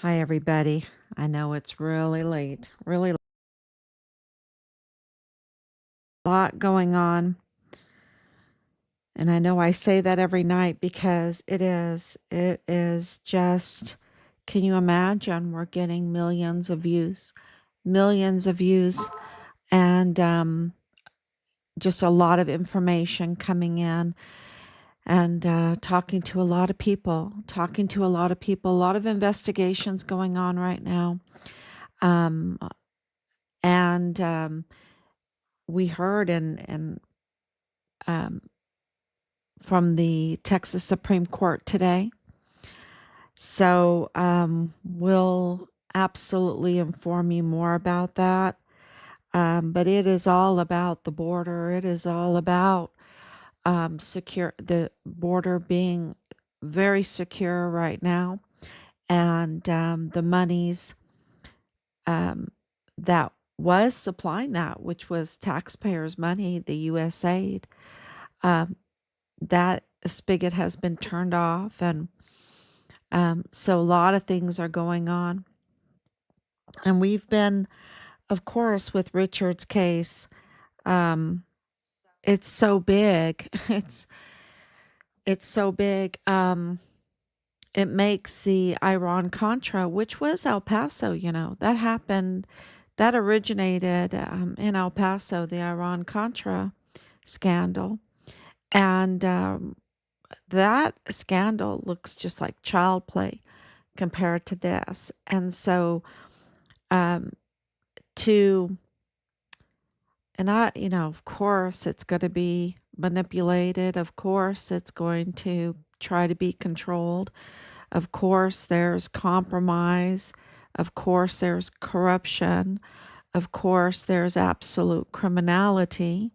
Hi, everybody. I know it's really late, really a lot going on. And I know I say that every night because it is. It is just, can you imagine? We're getting millions of views, and just a lot of information coming in, and talking to a lot of people, a lot of investigations going on right now. Um, and we heard um, from the Texas Supreme Court today. So we'll absolutely inform you more about that. But it is all about the border. It is all about the border being very secure right now, and the monies um, that was supplying that, which was taxpayers' money, the U.S. aid, um, that spigot has been turned off, and so a lot of things are going on. And we've been, of course, with Richard's case, um, it's so big. It's so big. It makes the Iran-Contra, which was El Paso, that happened, that originated in El Paso, the Iran-Contra scandal. And that scandal looks just like child play compared to this. And so um, to, and of course, it's going to be manipulated. Of course, it's going to try to be controlled. Of course, there's compromise. Of course, there's corruption. Of course, there's absolute criminality.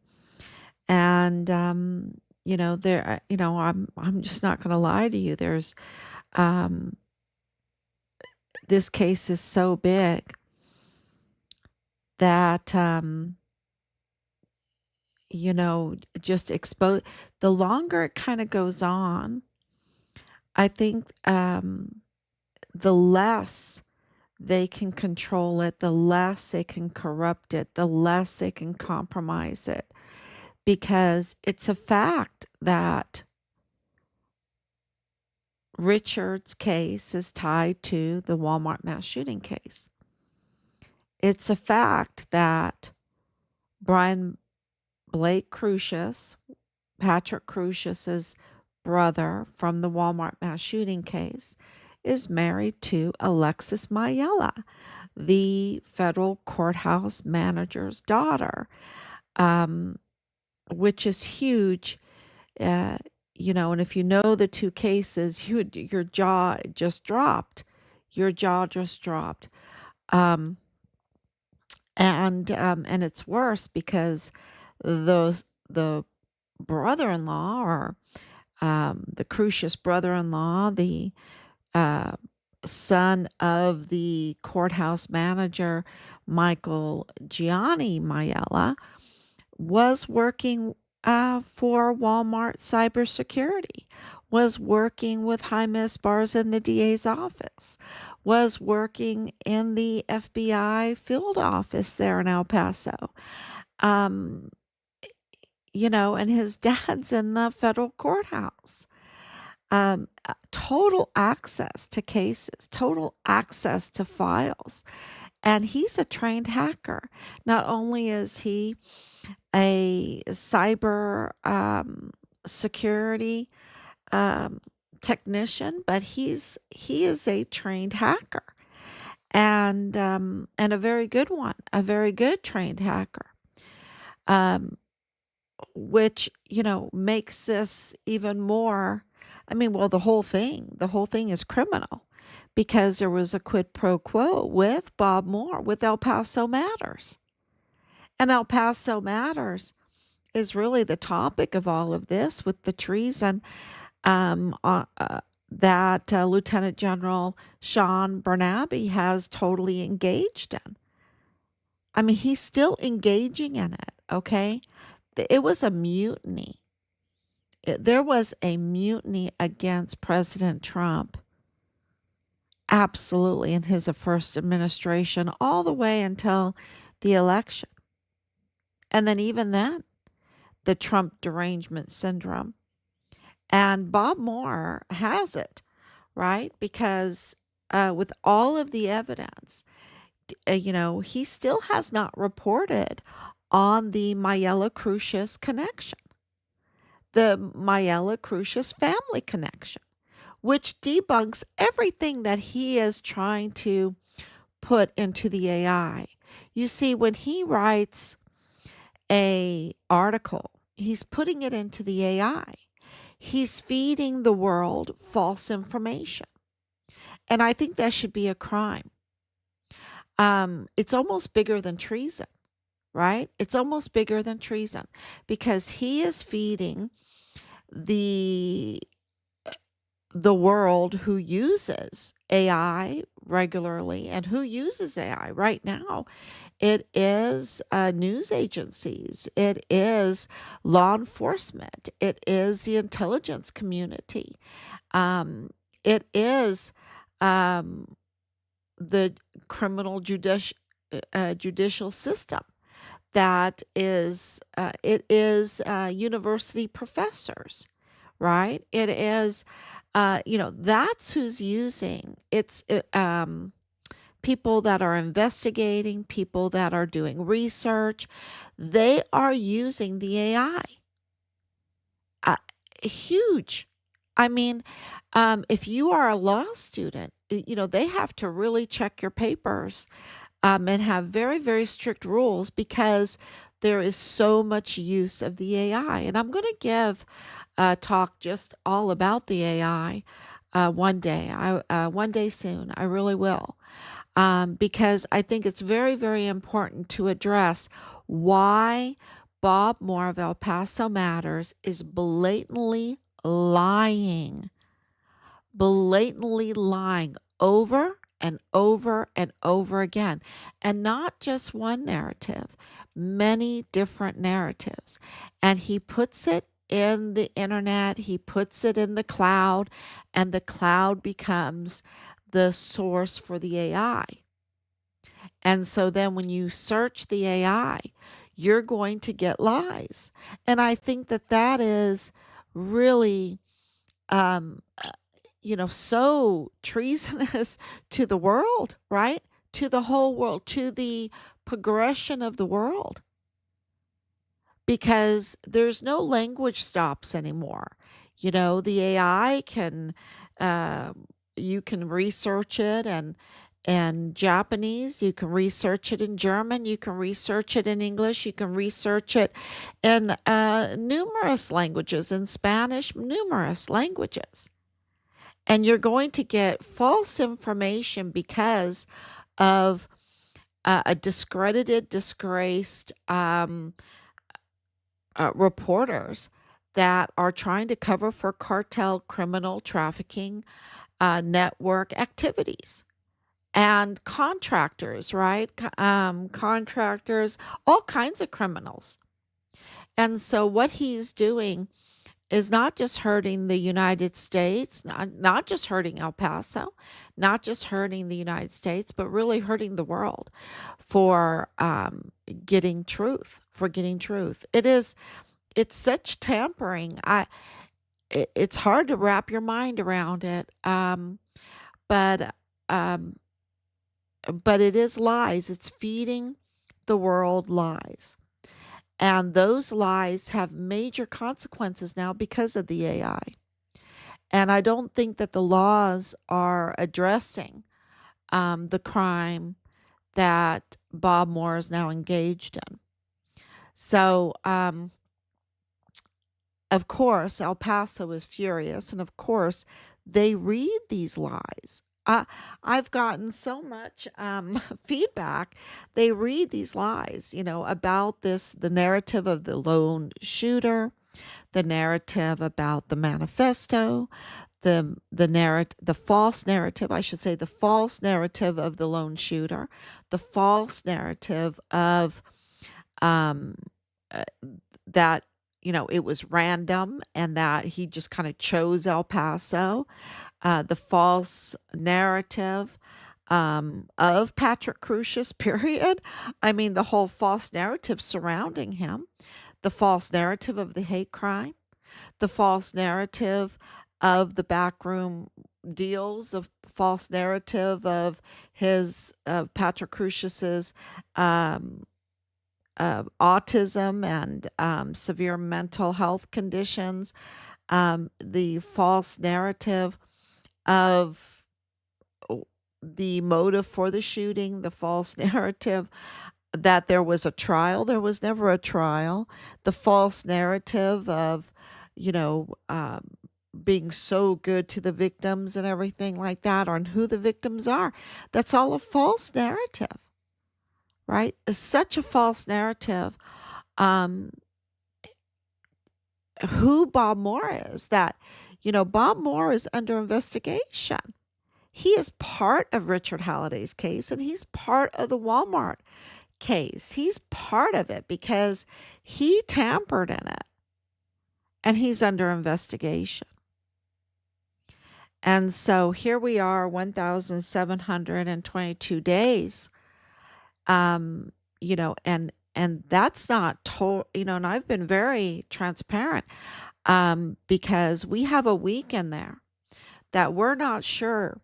And, I'm just not going to lie to you. Um, this case is so big that, just expose, the longer it kind of goes on, I think the less they can control it, the less they can corrupt it, the less they can compromise it. Because it's a fact that Richard's case is tied to the Walmart mass shooting case. It's a fact that Brian Blake Crucius, Patrick Crucius's brother from the Walmart mass shooting case, is married to Alexis Mayella, the federal courthouse manager's daughter, um, which is huge. Uh, and if you know the two cases, your jaw just dropped. Your jaw just dropped. Um, and it's worse because the brother-in-law, or the Crucius brother-in-law, the uh, son of the courthouse manager, Michael Gianni Mayella, was working for Walmart cybersecurity, was working with Jaime Esparza in the DA's office, was working in the FBI field office there in El Paso. Um, and his dad's in the federal courthouse. Total access to cases, total access to files. And he's a trained hacker. Not only is he a cyber security um, technician, but he is a trained hacker, and a very good one, a very good trained hacker, um, which makes this even more. I mean, well, the whole thing is criminal because there was a quid pro quo with Bob Moore with El Paso Matters, and El Paso Matters is really the topic of all of this, with the treason um, uh, uh, that Lieutenant General Sean Bernabe has totally engaged in. I mean, he's still engaging in it, okay? It was a mutiny. There was a mutiny against President Trump Absolutely, in his first administration, all the way until the election. And then, even then, the Trump derangement syndrome. And Bob Moore has it, right? Because with all of the evidence, he still has not reported on the Mayella Crucius connection, the Mayella Crucius family connection, which debunks everything that he is trying to put into the AI. You see, when he writes a article, he's putting it into the AI. He's feeding the world false information. And I think that should be a crime. It's almost bigger than treason, right? It's almost bigger than treason because he is feeding the the world who uses AI regularly and who uses AI right now. It is news agencies, it is law enforcement, it is the intelligence community, um, it is um, the criminal judicial system. That is, it is university professors, right? It is, that's who's using. It's people that are investigating, people that are doing research. They are using the AI. Uh, Huge. I mean, if you are a law student, they have to really check your papers and have very, very strict rules because there is so much use of the AI. And I'm going to give a talk just all about the AI one day. One day soon. I really will, because I think it's very, very important to address why Bob Moore of El Paso Matters is blatantly lying over and over and over again. And not just one narrative, many different narratives. And he puts it in the internet, he puts it in the cloud, and the cloud becomes the source for the AI. And so then when you search the AI, you're going to get lies. And I think that that is really um, so treasonous to the world, right? To the whole world, to the progression of the world, because there's no language stops anymore. The AI uh, you can research it and Japanese, you can research it in German, you can research it in English, you can research it in numerous languages, in Spanish, numerous languages. And you're going to get false information because of a discredited, disgraced reporters that are trying to cover for cartel criminal trafficking network activities and contractors, right? Contractors, all kinds of criminals. And so what he's doing is not just hurting the United States, not just hurting El Paso, not just hurting the United States, but really hurting the world for getting truth. It's such tampering. It's hard to wrap your mind around it. But um, but it is lies. It's feeding the world lies. And those lies have major consequences now because of the AI. And I don't think that the laws are addressing the crime that Bob Moore is now engaged in. So, of course, El Paso is furious. And of course, they read these lies. I've gotten so much feedback. They read these lies, about the narrative of the lone shooter, the narrative about the manifesto, the false narrative, I should say, the false narrative of the lone shooter, the false narrative of um, uh, that it was random and that he just kind of chose El Paso. The false narrative of Patrick Crucius, period. I mean, the whole false narrative surrounding him, the false narrative of the hate crime, the false narrative of the backroom deals, of false narrative of his Patrick Crucius's um, autism and severe mental health conditions, the false narrative of the motive for the shooting, the false narrative that there was a trial. There was never a trial. The false narrative of, you know, being so good to the victims and everything like that, or who the victims are. That's all a false narrative, right? It's such a false narrative. Um, who Bob Moore is, that, Bob Moore is under investigation. He is part of Richard Halliday's case, and he's part of the Walmart case. He's part of it because he tampered in it, and he's under investigation. And so here we are, 1,722 days. And that's not total, and I've been very transparent, because we have a week in there that we're not sure.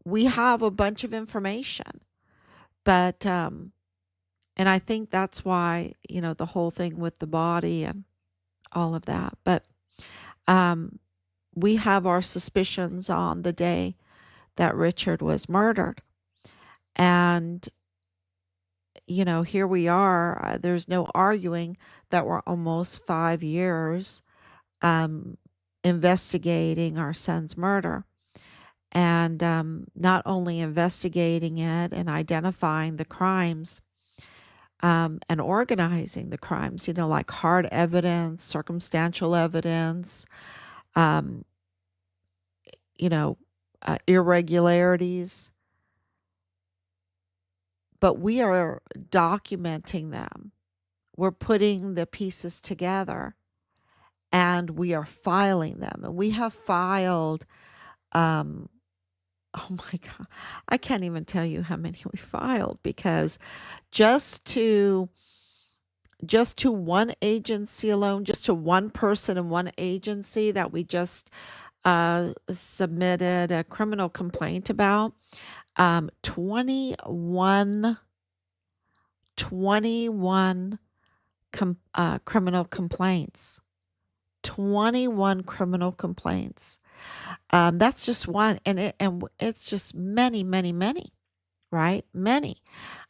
We have a bunch of information, but and I think that's why, the whole thing with the body and all of that. But we have our suspicions on the day that Richard was murdered. And, here we are. There's no arguing that we're almost 5 years investigating our son's murder. And not only investigating it and identifying the crimes and organizing the crimes, like hard evidence, circumstantial evidence, irregularities, but we are documenting them. We're putting the pieces together and we are filing them. And we have filed, oh my God, I can't even tell you how many we filed, because just to one agency alone, just to one person in one agency that we just submitted a criminal complaint about, 21 criminal complaints. 21 criminal complaints. That's just one, and it's just many, many, many, right? Many.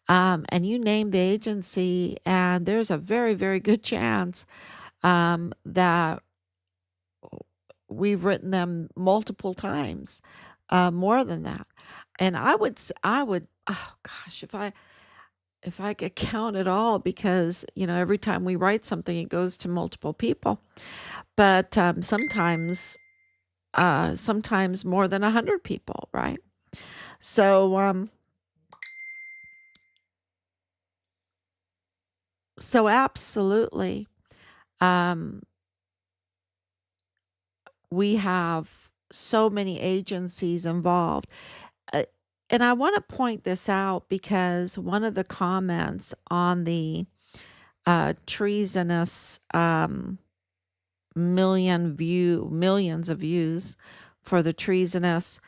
And you name the agency, and there's a very, very good chance that we've written them multiple times, more than that. And I would, oh gosh, if I could count it all, because every time we write something, it goes to multiple people. But sometimes more than 100 people, right? So absolutely, we have so many agencies involved. And I want to point this out because one of the comments on the treasonous millions of views for the treasonous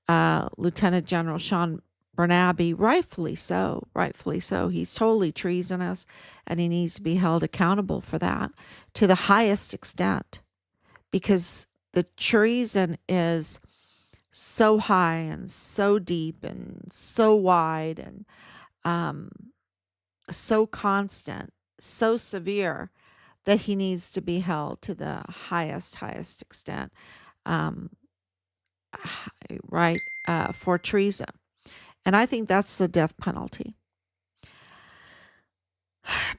Lieutenant General Sean Bernabe, rightfully so, he's totally treasonous, and he needs to be held accountable for that to the highest extent, because the treason is so high and so deep and so wide and so constant, so severe, that he needs to be held to the highest extent, right, for treason. And I think that's the death penalty,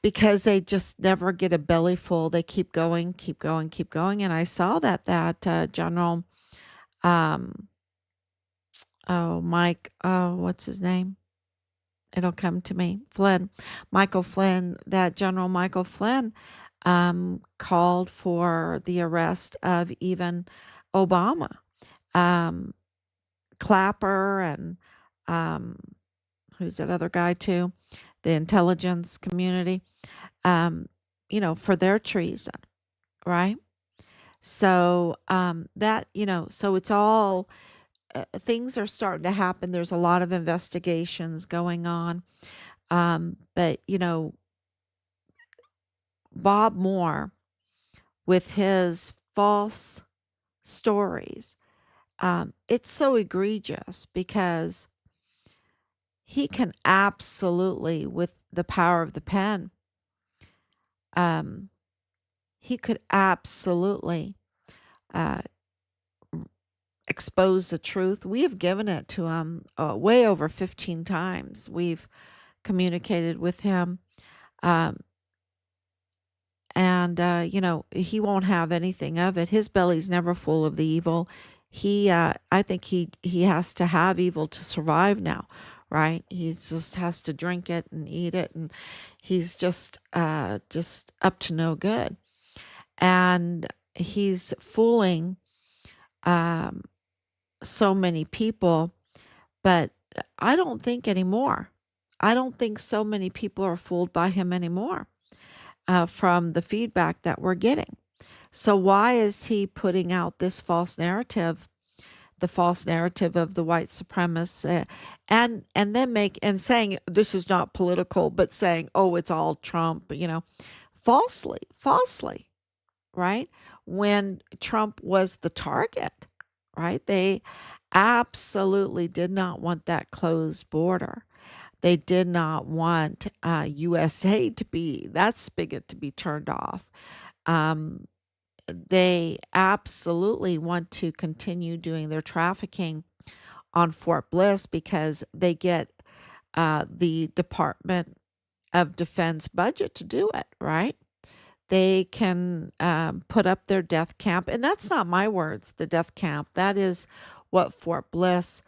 because they just never get a belly full. They keep going. And I saw that General, Mike, what's his name? It'll come to me. Michael Flynn, that General Michael Flynn called for the arrest of even Obama. Um, Clapper and um, who's that other guy too? The intelligence community, um, for their treason, right? So so it's all things are starting to happen. There's a lot of investigations going on. But, Bob Moore, with his false stories, it's so egregious because he can absolutely, with the power of the pen, um, he could absolutely uh, expose the truth. We have given it to him way over 15 times. We've communicated with him. Um, and he won't have anything of it. His belly's never full of the evil. I think he has to have evil to survive now, right? He just has to drink it and eat it, and he's just up to no good. And he's fooling um, so many people, but I don't think anymore. I don't think so many people are fooled by him anymore from the feedback that we're getting. So why is he putting out this false narrative, the false narrative of the white supremacists, and then saying this is not political, but saying, oh, it's all Trump, falsely, right? When Trump was the target, right? They absolutely did not want that closed border. They did not want USA to be that spigot to be turned off. Um, they absolutely want to continue doing their trafficking on Fort Bliss because they get the Department of Defense budget to do it, right? They can put up their death camp. And that's not my words, the death camp. That is what Fort Bliss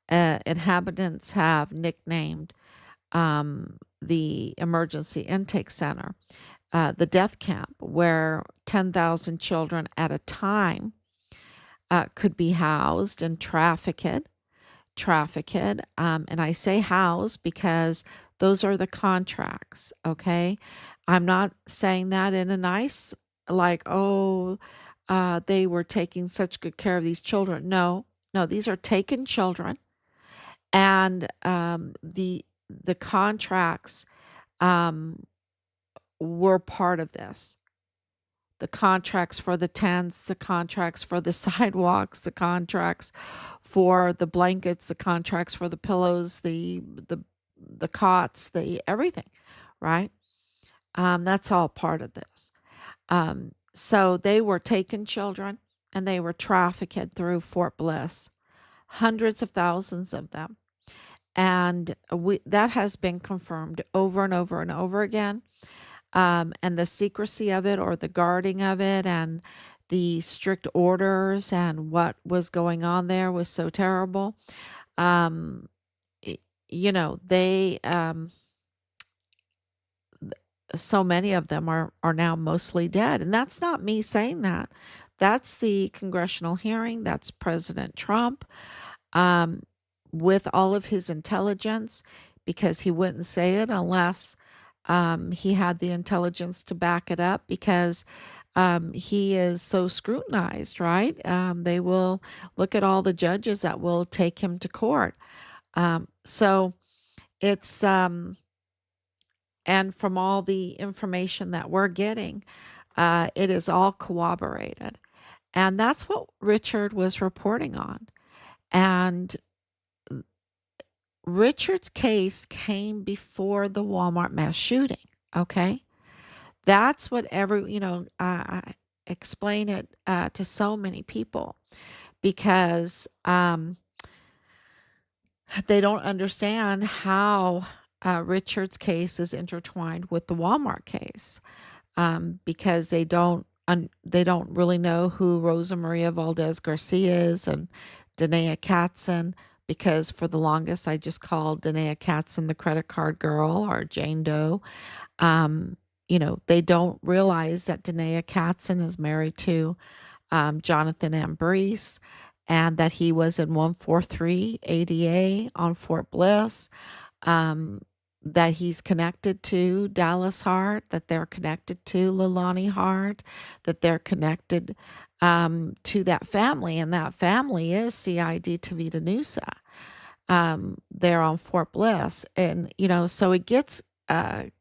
inhabitants have nicknamed the emergency intake center, the death camp, where 10,000 children at a time could be housed and trafficked. And I say housed because those are the contracts. Okay. I'm not saying that in a nice, like, oh, they were taking such good care of these children. No, no, these are taken children. And the contracts um, were part of this. The contracts for the tents, the contracts for the sidewalks, the contracts for the blankets, the contracts for the pillows, the cots, the everything, right? That's all part of this. So they were taken children and they were trafficked through Fort Bliss, hundreds of thousands of them. And that has been confirmed over and over and over again. And the secrecy of it or the guarding of it and the strict orders and what was going on there was so terrible. Um, y- they so many of them are now mostly dead, and that's not me saying that. That's the congressional hearing. That's President Trump. Um, with all of his intelligence, because he wouldn't say it unless he had the intelligence to back it up, because he is so scrutinized, right? They will look at all the judges that will take him to court. So it's, and from all the information that we're getting, it is all corroborated. And that's what Richard was reporting on. And Richard's case came before the Walmart mass shooting. Okay. That's what I explain it to so many people because they don't understand how Richard's case is intertwined with the Walmart case because they don't really know who Rosa Maria Valdez Garcia is and Danae Katzen, because for the longest I just called Danae Katzen the credit card girl or Jane Doe. Um, they don't realize that Danae Katzen is married to Jonathan Ambrose, and that he was in 143 ADA on Fort Bliss, um, that he's connected to Dallas Hart, that they're connected to Leilani Hart, that they're connected to that family, and that family is CID Tavita Nusa. There on Fort Bliss. And, so it gets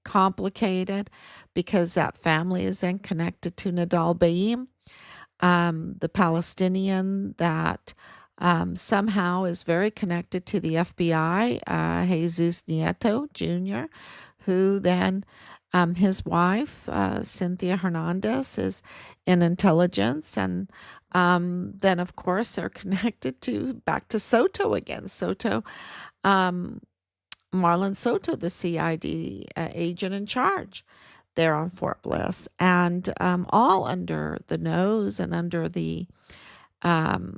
complicated because that family is then connected to Nadal Baim, the Palestinian that somehow is very connected to the FBI, Jesus Nieto Jr., who then his wife, Cynthia Hernandez, is in intelligence. And then, of course, they're connected to back to Soto again. Soto, um, Marlon Soto, the CID agent in charge there on Fort Bliss, and all under the nose and under um,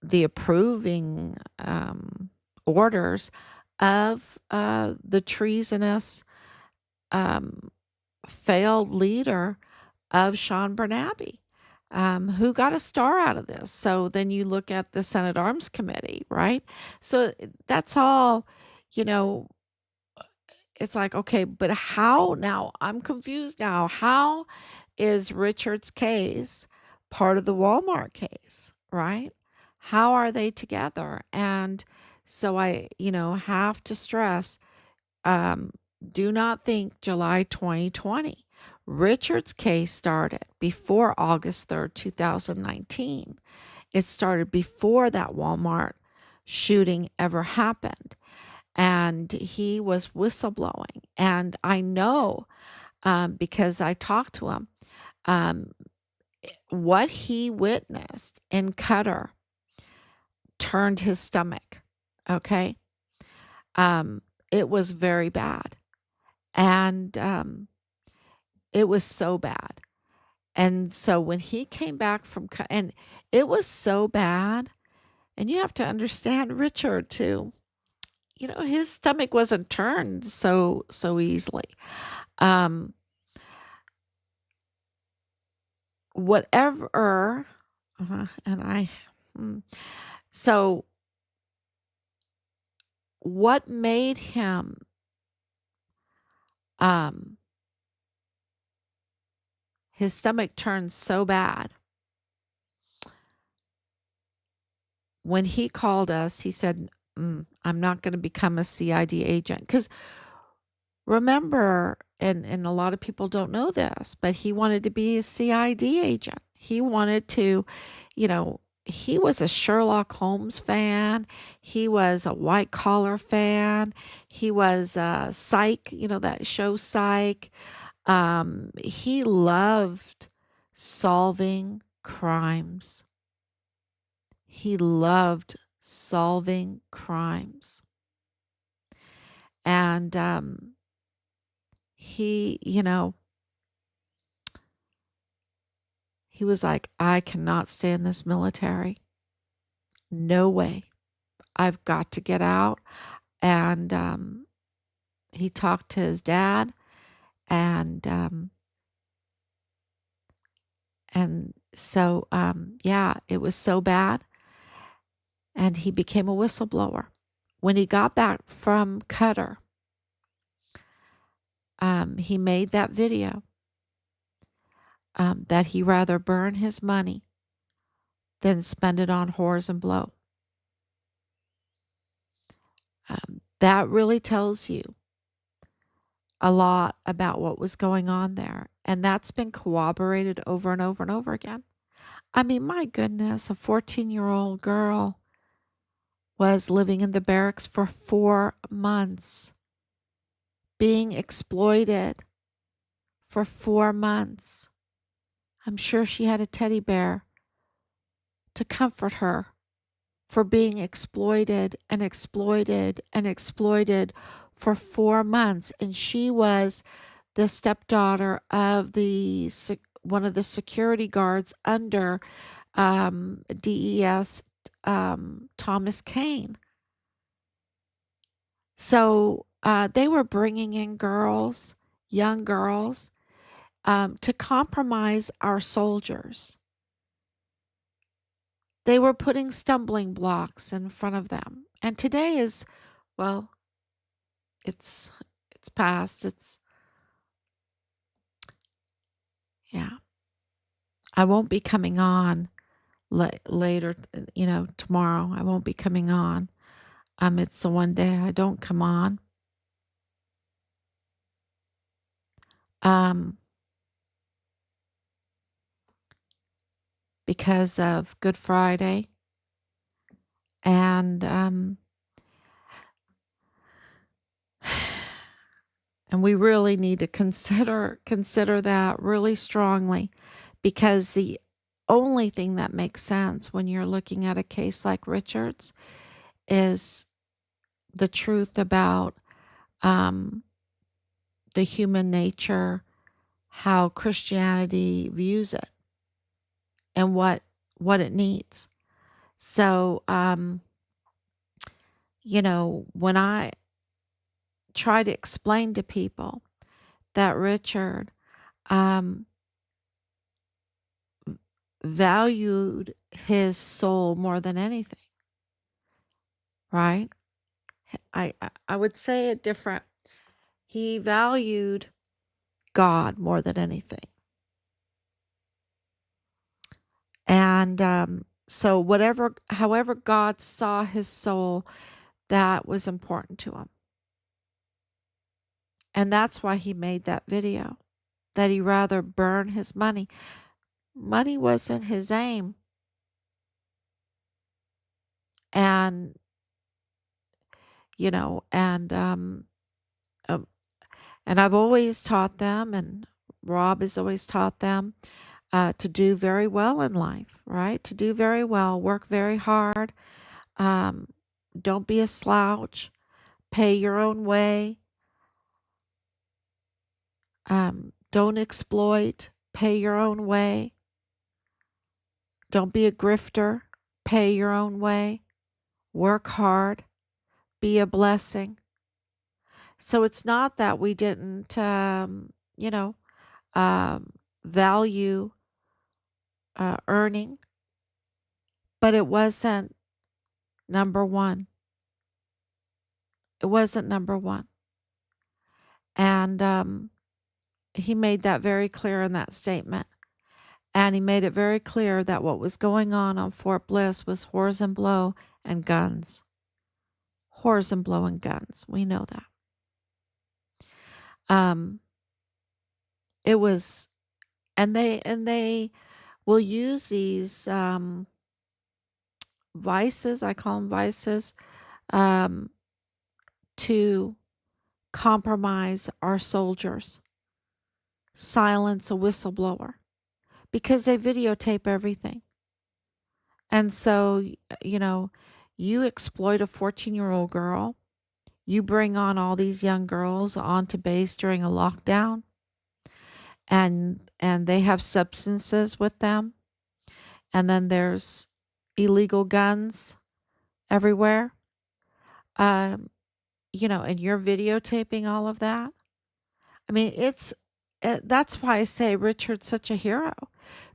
the approving orders of the treasonous um, failed leader of Sean Bernabe, who got a star out of this. So then you look at the Senate Arms Committee, right? So that's all, you know, it's like, okay, but how now? I'm confused now. How is Richard's case part of the Walmart case, right? How are they together? And so I, have to stress, um, do not think July 2020. Richard's case started before August 3rd, 2019. It started before that Walmart shooting ever happened. And he was whistleblowing. And I know, because I talked to him, um, what he witnessed in Qatar turned his stomach. Okay. Um, it was very bad. And it was so bad. And so when he came back from, and it was so bad, and you have to understand Richard too. His stomach wasn't turned so easily. Um, whatever, and I, so what made him, um, his stomach turned so bad? When he called us, he said, I'm not going to become a CID agent. Because remember, and a lot of people don't know this, but he wanted to be a CID agent. He wanted to, he was a Sherlock Holmes fan. He was a white collar fan. He was Psych, that show Psych. He loved solving crimes. He loved solving crimes. And he, he was like, I cannot stay in this military. No way. I've got to get out. And he talked to his dad, and so yeah, it was so bad, and he became a whistleblower. When he got back from Qatar, he made that video, that he rather burn his money than spend it on whores and blow. That really tells you a lot about what was going on there. And that's been corroborated over and over and over again. I mean, my goodness, a 14-year-old girl was living in the barracks for 4 months, being exploited for 4 months. I'm sure she had a teddy bear to comfort her for being exploited and exploited and exploited for 4 months. And she was the stepdaughter of one of the security guards under DES Thomas Kane. So they were bringing in girls, young girls, to compromise our soldiers. They were putting stumbling blocks in front of them. And today is, well, it's it's past. Yeah. I won't be coming on later, tomorrow. I won't be coming on. It's the one day I don't come on. Um, because of Good Friday, and and we really need to consider that really strongly, because the only thing that makes sense when you're looking at a case like Richard's is the truth about um, the human nature, how Christianity views it, and what it needs. So, when I try to explain to people that Richard um, valued his soul more than anything, right? I would say it different. He valued God more than anything. And so however God saw his soul, that was important to him. And that's why he made that video, that he rather burn his money. Money wasn't his aim. And, you know, um, and I've always taught them, and Rob has always taught them to do very well in life, right? To do very well, work very hard. Um, don't be a slouch. Pay your own way. Don't exploit. Pay your own way. Don't be a grifter. Pay your own way. Work hard. Be a blessing. So it's not that we didn't, um, value earning, but it wasn't number one. It wasn't number one. And he made that very clear in that statement. And he made it very clear that what was going on Fort Bliss was whores and blow and guns. Whores and blow and guns. We know that. Um, it was, and they will use these vices. I call them vices, um, to compromise our soldiers, silence a whistleblower, because they videotape everything. And so, you know, you exploit a 14-year-old girl, you bring on all these young girls onto base during a lockdown, and they have substances with them, and then there's illegal guns everywhere. Um, and you're videotaping all of that. I mean, that's why I say Richard's such a hero,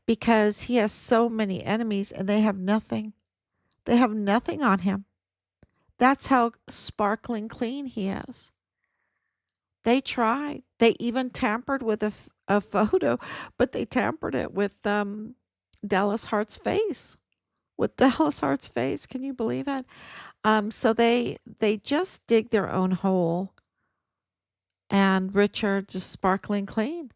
because he has so many enemies and they have nothing. They have nothing on him. That's how sparkling clean he is. They tried. They even tampered with a photo, but they tampered it with Dallas Hart's face. With Dallas Hart's face, can you believe it? So they just dig their own hole, and Richard just sparkling clean.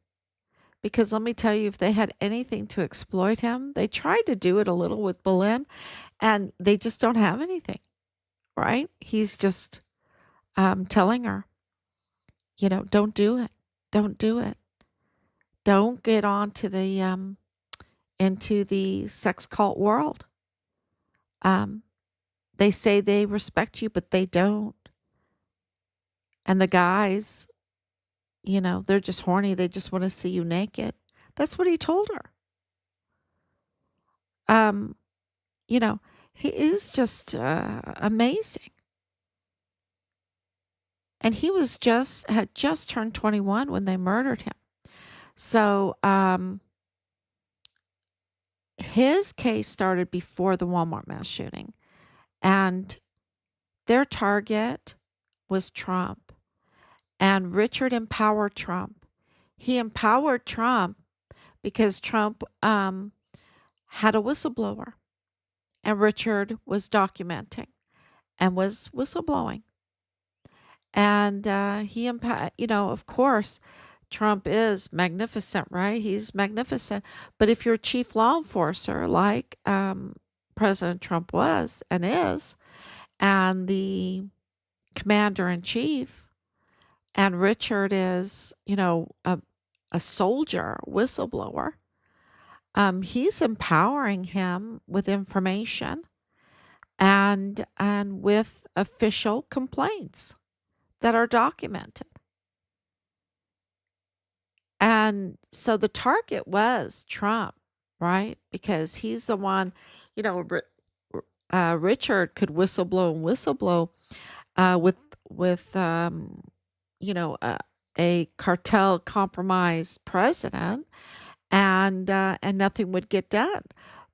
Because let me tell you, if they had anything to exploit him, they tried to do it a little with Boleyn, and they just don't have anything, right? He's just telling her, don't do it, don't do it, don't get on to the into the sex cult world. Um, they say they respect you, but they don't. And the guys, they're just horny. They just want to see you naked. That's what he told her. Um, you know, He is just amazing. And he was had just turned 21 when they murdered him. So his case started before the Walmart mass shooting, and their target was Trump. And Richard empowered Trump. He empowered Trump because Trump had a whistleblower, and Richard was documenting and was whistleblowing. And of course, Trump is magnificent, right? He's magnificent. But if you're a chief law enforcer, like President Trump was and is, and the commander in chief, and Richard is, a soldier, whistleblower, he's empowering him with information and with official complaints that are documented. And so the target was Trump, right? Because he's the one, you know, Richard could whistleblow with you know, uh, a cartel compromised president, and nothing would get done.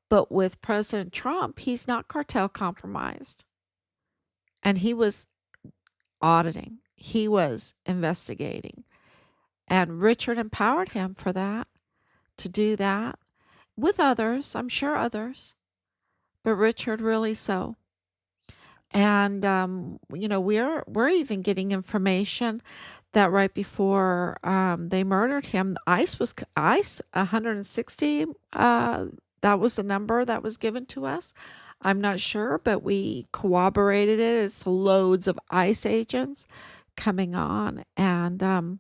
But with President Trump, he's not cartel compromised, and he was auditing, he was investigating, and Richard empowered him for that, to do that with others, I'm sure others, but Richard really so. And we're even getting information that right before they murdered him, ICE 160. That was the number that was given to us. I'm not sure, but we corroborated it. It's loads of ICE agents coming on, and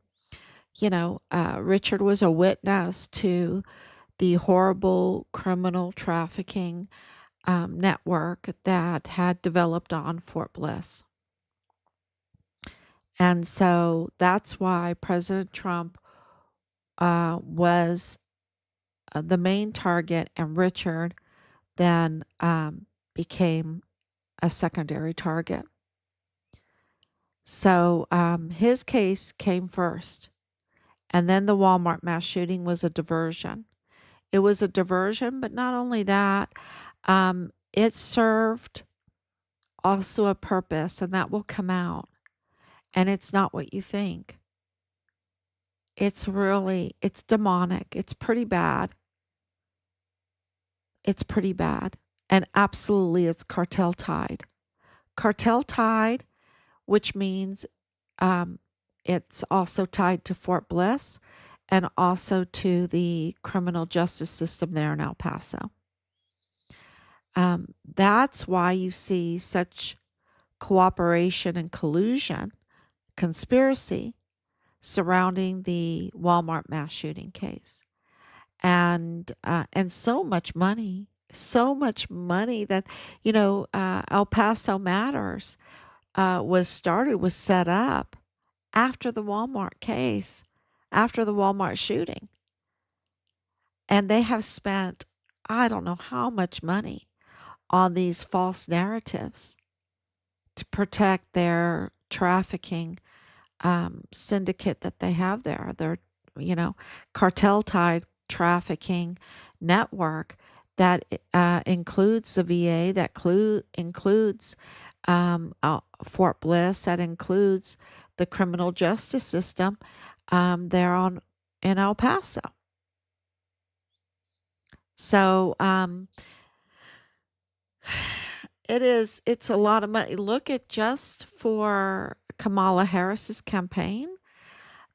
Richard was a witness to the horrible criminal trafficking network that had developed on Fort Bliss. And so that's why President Trump was the main target, and Richard then became a secondary target. So his case came first. And then the Walmart mass shooting was a diversion. It was a diversion, but not only that, it served also a purpose, and that will come out. And it's not what you think. It's demonic. It's pretty bad. It's pretty bad. And absolutely, it's cartel tied. Cartel tied, which means it's also tied to Fort Bliss and also to the criminal justice system there in El Paso. That's why you see such cooperation and collusion, conspiracy surrounding the Walmart mass shooting case, and so much money that El Paso Matters was set up after the Walmart case, after the Walmart shooting, and they have spent I don't know how much money on these false narratives to protect their trafficking syndicate that they have there. Their, cartel tied trafficking network that includes the VA, that includes Fort Bliss, that includes the criminal justice system there in El Paso. So it's a lot of money. Look at just for Kamala Harris's campaign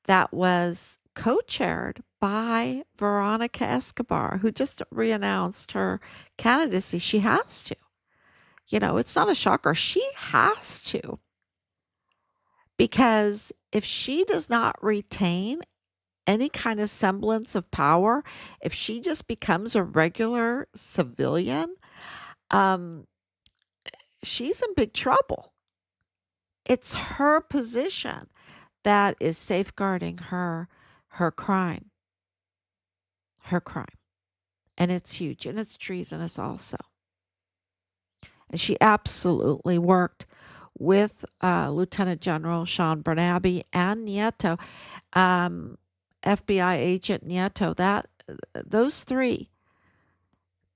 that was co-chaired by Veronica Escobar, who just reannounced her candidacy. She has to. It's not a shocker. She has to. Because if she does not retain any kind of semblance of power, if she just becomes a regular civilian, um, she's in big trouble. It's her position that is safeguarding her crime. Her crime. And it's huge, and it's treasonous also. And she absolutely worked with Lieutenant General Sean Bernabe and Nieto, um, FBI agent Nieto. Those three,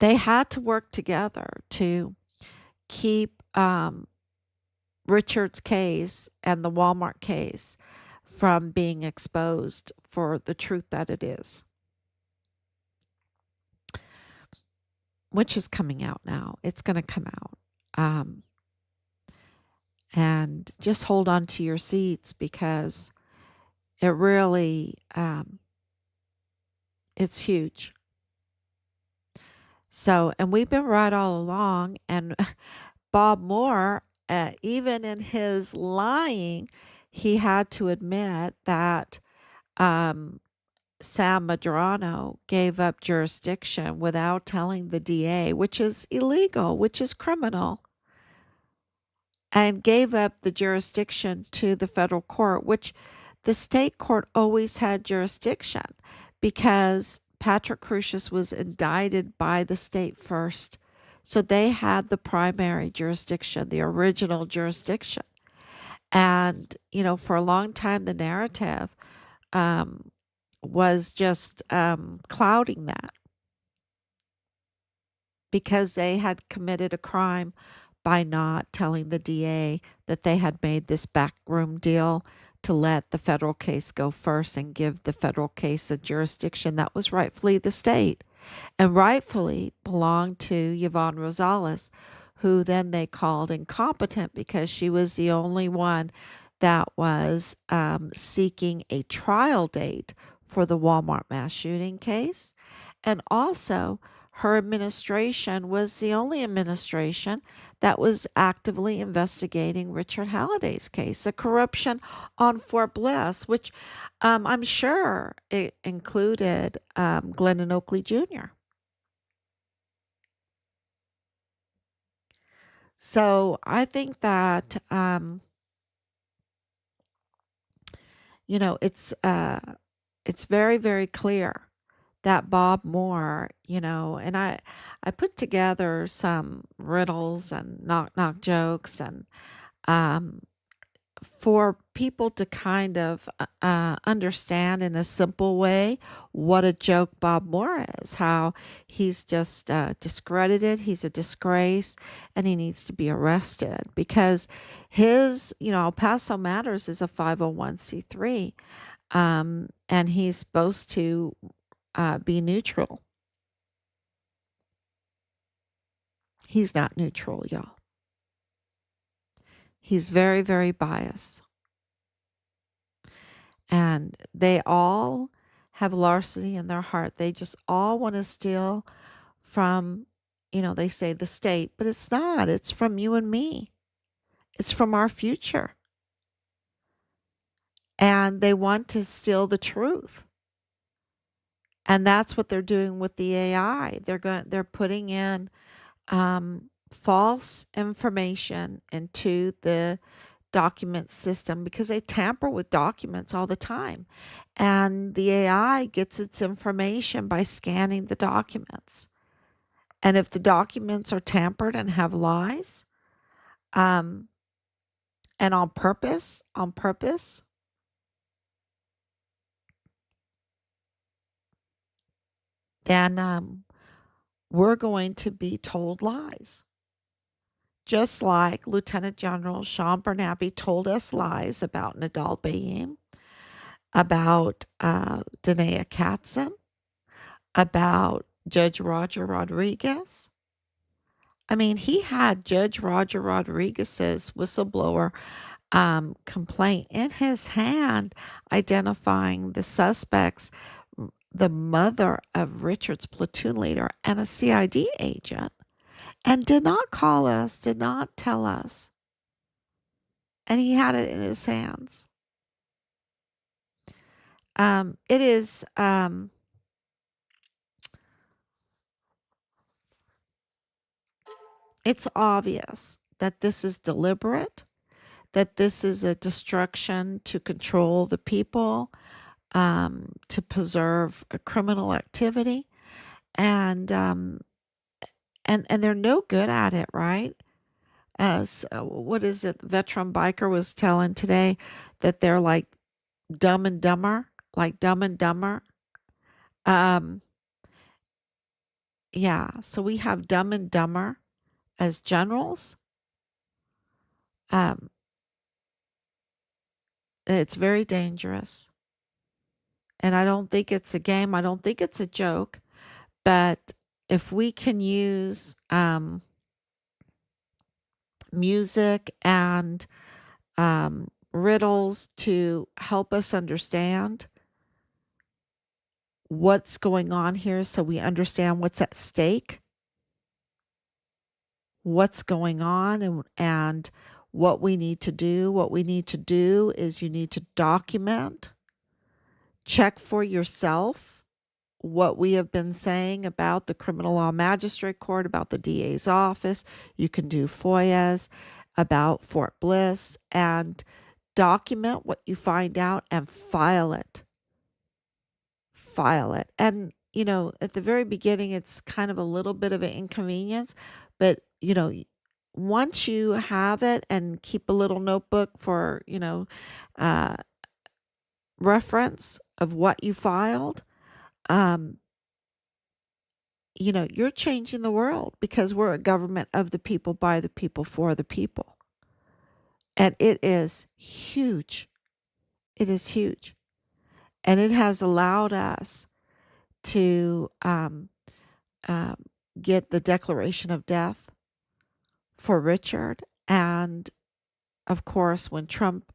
they had to work together to keep Richard's case and the Walmart case from being exposed for the truth that it is, which is coming out now. It's going to come out. Um, and just hold on to your seats because it really, it's huge. So, and we've been right all along. And Bob Moore, even in his lying, he had to admit that um, Sam Madrano gave up jurisdiction without telling the DA, which is illegal, which is criminal, and gave up the jurisdiction to the federal court, which the state court always had jurisdiction because Patrick Crucius was indicted by the state first. So they had the primary jurisdiction, the original jurisdiction. And, for a long time, the narrative um, was just clouding that because they had committed a crime by not telling the DA that they had made this backroom deal to let the federal case go first and give the federal case a jurisdiction that was rightfully the state and rightfully belonged to Yvonne Rosales, who then they called incompetent because she was the only one that was seeking a trial date for the Walmart mass shooting case. And also, her administration was the only administration that was actively investigating Richard Halliday's case, the corruption on Fort Bliss, which I'm sure it included Glennon Oakley Jr. So I think that it's very very clear that Bob Moore, and I put together some riddles and knock knock jokes and um, for people to kind of understand in a simple way what a joke Bob Moore is, how he's just discredited, he's a disgrace, and he needs to be arrested because El Paso Matters is a 501c3, and he's supposed to be neutral. He's not neutral, y'all. He's very, very biased. And they all have larceny in their heart. They just all want to steal from, they say the state, but it's not. It's from you and me, it's from our future. And they want to steal the truth. And that's what they're doing with the AI. They're putting in false information into the document system because they tamper with documents all the time. And the AI gets its information by scanning the documents. And if the documents are tampered and have lies, um, and on purpose, then we're going to be told lies. Just like Lieutenant General Sean Bernabe told us lies about Nadal Bayim, about Danae Katzen, about Judge Roger Rodriguez. I mean, he had Judge Roger Rodriguez's whistleblower complaint in his hand, identifying the suspects, the mother of Richard's platoon leader and a CID agent, and did not call us, did not tell us. And he had it in his hands. It is, it's obvious that this is deliberate, that this is a destruction to control the people, to preserve a criminal activity, and and they're no good at it, right? as what is it? Veteran biker was telling today that they're like Dumb and Dumber, like Dumb and Dumber. Um, yeah. So we have Dumb and Dumber as generals. Um, it's very dangerous, and I don't think it's a game. I don't think it's a joke. But if we can use music and riddles to help us understand what's going on here so we understand what's at stake, what's going on, and what we need to do. What we need to do is you need to document, check for yourself what we have been saying about the criminal law magistrate court, about the DA's office. You can do FOIAs about Fort Bliss and document what you find out and file it. File it. And, at the very beginning, it's kind of a little bit of an inconvenience, but, once you have it and keep a little notebook for, uh, reference of what you filed, um, you're changing the world because we're a government of the people, by the people, for the people. And it is huge. It is huge. And it has allowed us to um, get the declaration of death for Richard. And of course, when Trump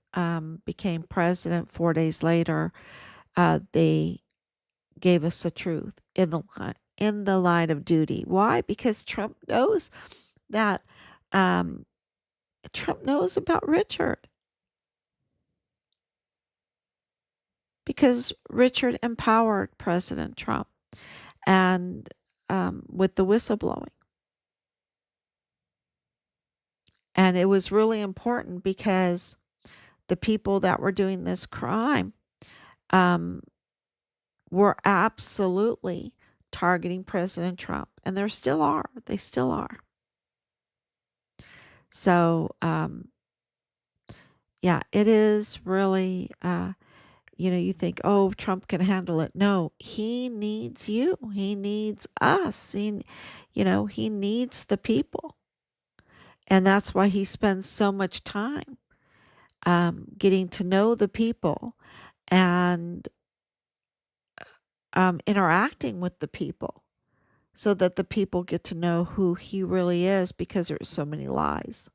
became president 4 days later, they gave us the truth in the line of duty. Why? Because Trump knows that Trump knows about Richard. Because Richard empowered President Trump and with the whistleblowing. And it was really important because the people that were doing this crime um, were absolutely targeting President Trump. And there still are. They still are. So, yeah, it is really, you think, oh, Trump can handle it. No, he needs you. He needs us. He needs the people. And that's why he spends so much time getting to know the people and interacting with the people so that the people get to know who he really is because there's so many lies.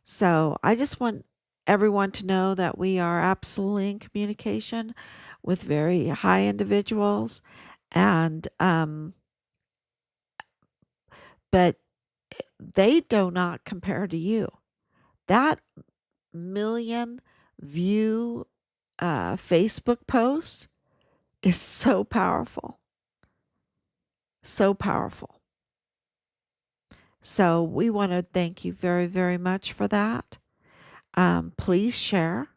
So I just want everyone to know that we are absolutely in communication with very high individuals and but they do not compare to you. That million view Facebook post is so powerful. So powerful. So we want to thank you very, very much for that. Please share.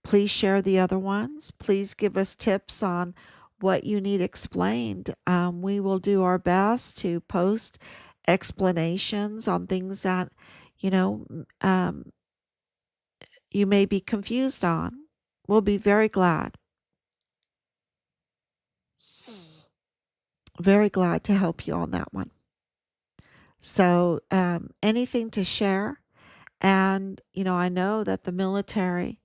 Please share the other ones. Please give us tips on what you need explained. We will do our best to post explanations on things that, you know, um, you may be confused on. We'll be very glad to help you on that one. So, anything to share? And, I know that the military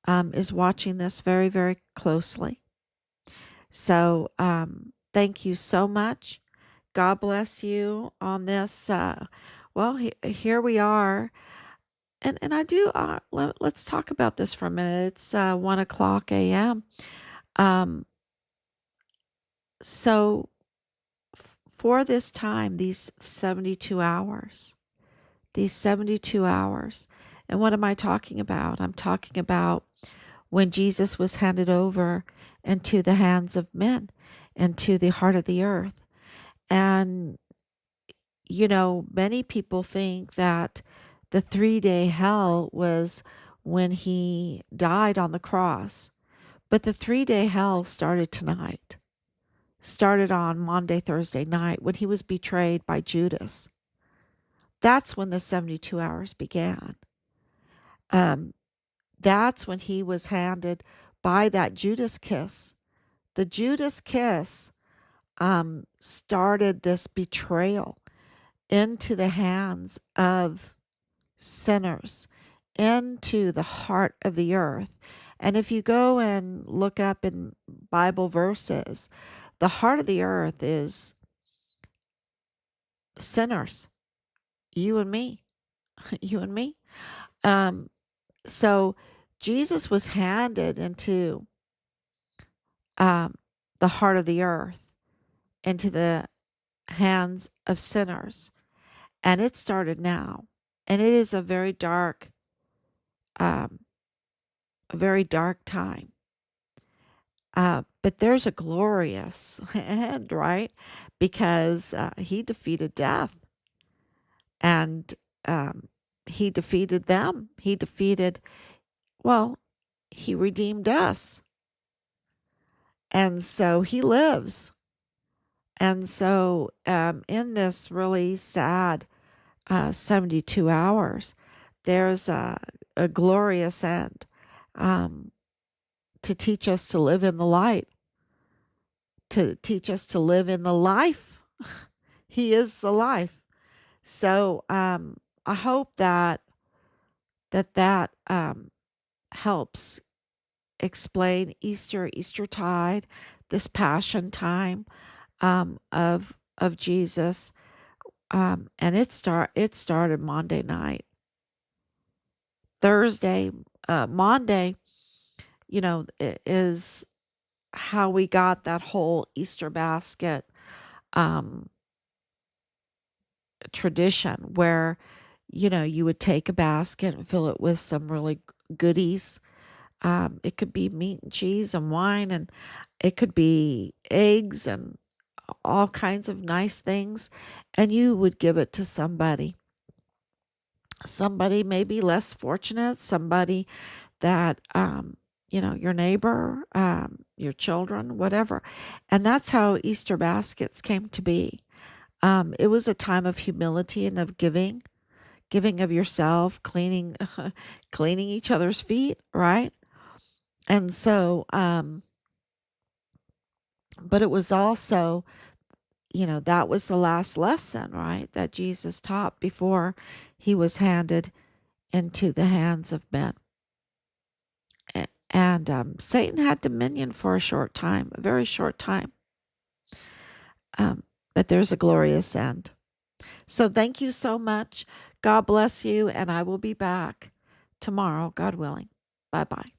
is watching this very, very closely. So, thank you so much. God bless you on this. Here we are. And I do, let's talk about this for a minute. It's 1 o'clock a.m. Um, so, for this time, these 72 hours, and what am I talking about? I'm talking about when Jesus was handed over into the hands of men, into the heart of the earth. And, many people think that the 3-day hell was when he died on the cross. But the 3-day hell started tonight, started on Monday, Thursday night when he was betrayed by Judas. That's when the 72 hours began. Um, that's when he was handed by that Judas kiss. The Judas kiss started this betrayal into the hands of sinners, into the heart of the earth. And if you go and look up in Bible verses, the heart of the earth is sinners, you and me, you and me. Um, so Jesus was handed into um, the heart of the earth, into the hands of sinners. And it started now. And it is um, a very dark time. But there's a glorious end, right? Because he defeated death, and um, he defeated them. Well, he redeemed us. And so he lives. And so in this really sad 72 hours, there's a glorious end, um, to teach us to live in the light, to teach us to live in the life. He is the life. So I hope that helps explain Eastertide, this Passion time of Jesus. And it started Monday night. Thursday, Monday, is how we got that whole Easter basket um, tradition, where you would take a basket and fill it with some really goodies. It could be meat and cheese and wine, and it could be eggs and all kinds of nice things. And you would give it to somebody maybe less fortunate, somebody that, your neighbor, your children, whatever. And that's how Easter baskets came to be. It was a time of humility and of giving of yourself, cleaning, cleaning each other's feet, right? And so, but it was also, that was the last lesson, right? That Jesus taught before he was handed into the hands of men. And Satan had dominion for a short time, a very short time. But there's a glorious end. So thank you so much. God bless you. And I will be back tomorrow, God willing. Bye bye.